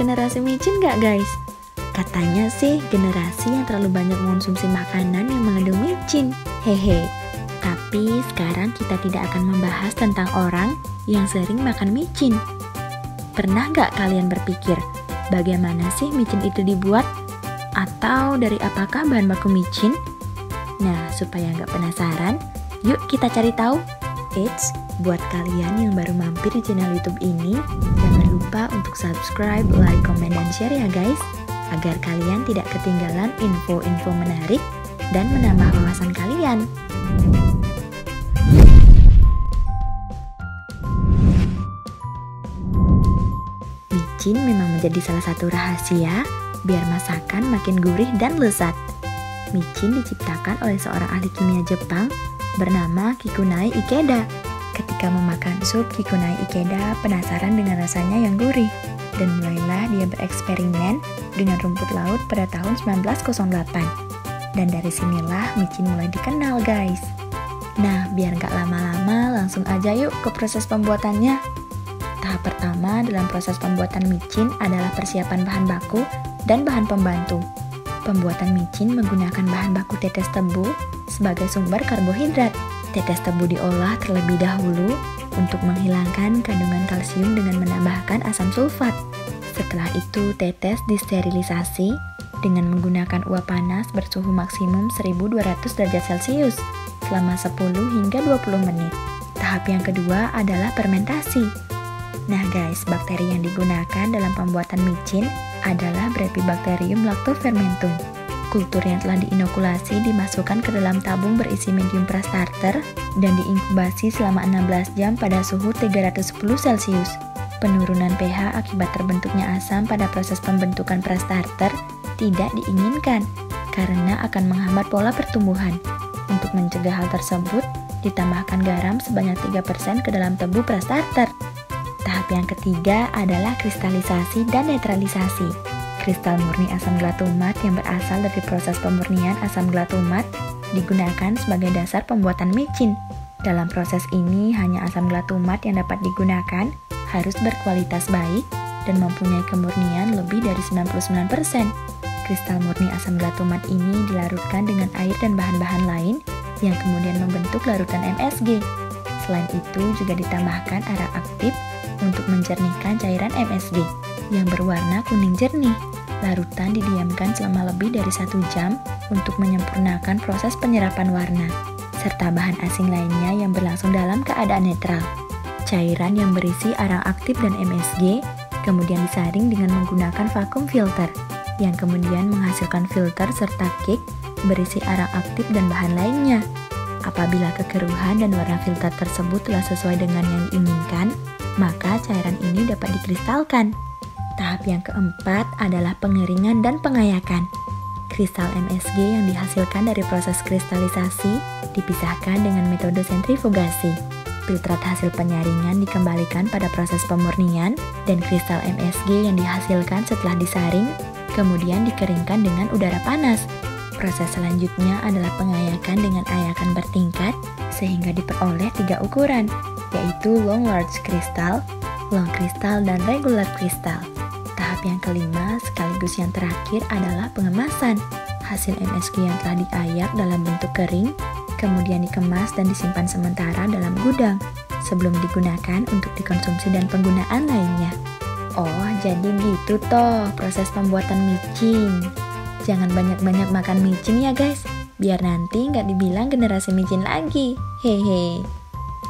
generasi micin nggak guys? Katanya sih generasi yang terlalu banyak mengonsumsi makanan yang mengandung micin. Hehe. Tapi sekarang kita tidak akan membahas tentang orang yang sering makan micin. Pernah nggak kalian berpikir, bagaimana sih micin itu dibuat? Atau dari apakah bahan baku micin? Nah, supaya nggak penasaran, yuk kita cari tahu. Eits, buat kalian yang baru mampir di channel YouTube ini, jangan lupa untuk subscribe, like, komen, dan share ya guys, agar kalian tidak ketinggalan info-info menarik dan menambah wawasan kalian. Micin memang menjadi salah satu rahasia biar masakan makin gurih dan lezat. Micin diciptakan oleh seorang ahli kimia Jepang bernama Kikunai Ikeda. Ketika memakan sup Kikunai Ikeda penasaran dengan rasanya yang gurih, dan mulailah dia bereksperimen dengan rumput laut pada tahun 1908. Dan dari sinilah micin mulai dikenal guys. Nah, biar gak lama-lama, langsung aja yuk ke proses pembuatannya. Tahap pertama dalam proses pembuatan micin adalah persiapan bahan baku dan bahan pembantu. Pembuatan micin menggunakan bahan baku tetes tebu sebagai sumber karbohidrat. Tetes tebu diolah terlebih dahulu untuk menghilangkan kandungan kalsium dengan menambahkan asam sulfat. Setelah itu tetes disterilisasi dengan menggunakan uap panas bersuhu maksimum 1200 derajat Celcius selama 10 hingga 20 menit. Tahap yang kedua adalah fermentasi. Nah guys, bakteri yang digunakan dalam pembuatan micin adalah Brevibacterium lactofermentum. Kultur yang telah diinokulasi dimasukkan ke dalam tabung berisi medium prastarter dan diinkubasi selama 16 jam pada suhu 310 Celcius. Penurunan pH akibat terbentuknya asam pada proses pembentukan prastarter tidak diinginkan karena akan menghambat pola pertumbuhan. Untuk mencegah hal tersebut, ditambahkan garam sebanyak 3% ke dalam tebu prastarter. Tahap yang ketiga adalah kristalisasi dan netralisasi. Kristal murni asam glatumat yang berasal dari proses pemurnian asam glatumat digunakan sebagai dasar pembuatan micin. Dalam proses ini, hanya asam glatumat yang dapat digunakan harus berkualitas baik dan mempunyai kemurnian lebih dari 99%. Kristal murni asam glatumat ini dilarutkan dengan air dan bahan-bahan lain yang kemudian membentuk larutan MSG. Selain itu juga ditambahkan arak aktif untuk menjernihkan cairan MSG yang berwarna kuning jernih. Larutan didiamkan selama lebih dari 1 jam untuk menyempurnakan proses penyerapan warna, serta bahan asing lainnya yang berlangsung dalam keadaan netral. Cairan yang berisi arang aktif dan MSG kemudian disaring dengan menggunakan vacuum filter, yang kemudian menghasilkan filter serta cake berisi arang aktif dan bahan lainnya. Apabila kekeruhan dan warna filter tersebut telah sesuai dengan yang diinginkan, maka cairan ini dapat dikristalkan. Tahap yang keempat adalah pengeringan dan pengayakan. Kristal MSG yang dihasilkan dari proses kristalisasi dipisahkan dengan metode sentrifugasi. Filtrat hasil penyaringan dikembalikan pada proses pemurnian, dan kristal MSG yang dihasilkan setelah disaring kemudian dikeringkan dengan udara panas. Proses selanjutnya adalah pengayakan dengan ayakan bertingkat sehingga diperoleh 3 ukuran, yaitu long large crystal, long crystal, dan regular crystal. Tahap yang kelima sekaligus yang terakhir adalah pengemasan. Hasil MSG yang telah diayak dalam bentuk kering kemudian dikemas dan disimpan sementara dalam gudang sebelum digunakan untuk dikonsumsi dan penggunaan lainnya. Oh, jadi gitu toh proses pembuatan micin. Jangan banyak-banyak makan micin ya guys, biar nanti nggak dibilang generasi micin lagi. Hehe.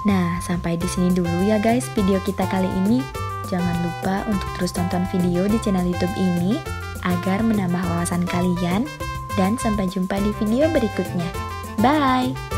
Nah, sampai di sini dulu ya guys video kita kali ini. Jangan lupa untuk terus tonton video di channel YouTube ini agar menambah wawasan kalian, dan sampai jumpa di video berikutnya. Bye!